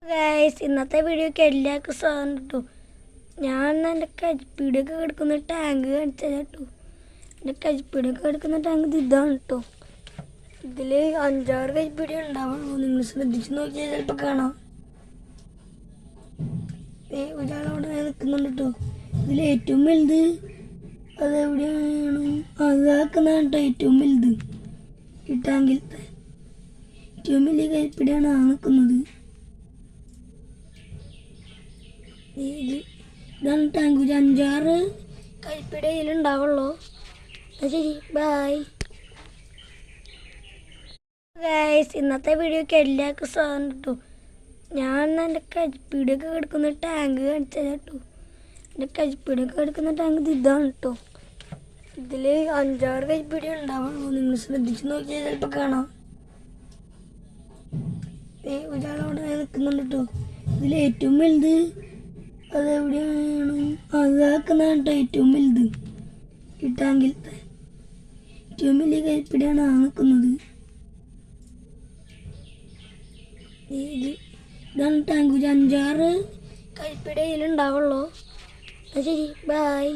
Guys ഇന്നത്തെ വീഡിയോക്ക് എല്ലാവർക്കും സ്വാഗതം കേട്ടോ. ഞാൻ എൻ്റെ കരിപ്പീടിയൊക്കെ കിടക്കുന്ന ടാങ്ക് കാണിച്ചത് കേട്ടോ. എൻ്റെ കരിപ്പീടിയൊക്കെ കിടക്കുന്ന ടാങ്ക് ഇതാണ് കേട്ടോ. ഇതിൽ 5-6 കരിപ്പീടി ഉണ്ടാവുള്ളൂ. നിങ്ങൾ ശ്രദ്ധിച്ച് നോക്കിയാൽ ചിലപ്പോൾ കാണാം. ഒരാളവിടെ നിൽക്കുന്നുണ്ട് കേട്ടോ. ഇതിൽ ഏറ്റവും വലുത് അതെവിടെയാണ് അതാക്കുന്നതാണ് കേട്ടോ. ഏറ്റവും വലുത് ഈ ടാങ്കിലത്തെ ഏറ്റവും വലിയ കരിപ്പീടിയാണ് നിൽക്കുന്നത്. ഇതാണ് ടാങ്ക്. 5-6 കരിപ്പീടി അതിലുണ്ടാവുള്ളൂ. ശരി, ബൈ ഗൈസ്. ഇന്നത്തെ വീഡിയോക്ക് എല്ലാവർക്കും സ്വാഗതം കേട്ടോ. ഞാൻ എൻ്റെ കരിപ്പീടിയൊക്കെ കിടക്കുന്ന ടാങ്ക് കാണിച്ചത് കേട്ടോ. എൻ്റെ കരിപ്പീടിയൊക്കെ കിടക്കുന്ന ടാങ്ക് ഇതാണ് കേട്ടോ. ഇതിൽ 5-6 കരിപ്പീടി ഉണ്ടാവുള്ളൂ. നിങ്ങൾ ശ്രദ്ധിച്ച് നോക്കിയാൽ ചിലപ്പോൾ കാണാം. ഒരാളവിടെ നിൽക്കുന്നുണ്ട് കേട്ടോ. ഇതിൽ ഏറ്റവും വലുത് അതെവിടെയാണ് അതാക്കുന്നതാണ് കേട്ടോ. ഏറ്റവും വലുത് ഈ ടാങ്കിലത്തെ ഏറ്റവും വലിയ കരിപ്പീടിയാണ് നിൽക്കുന്നത്. ഇതാണ് ടാങ്ക്. 5-6 കരിപ്പീടി അതിലുണ്ടാവുള്ളൂ. ശരി, ബൈ.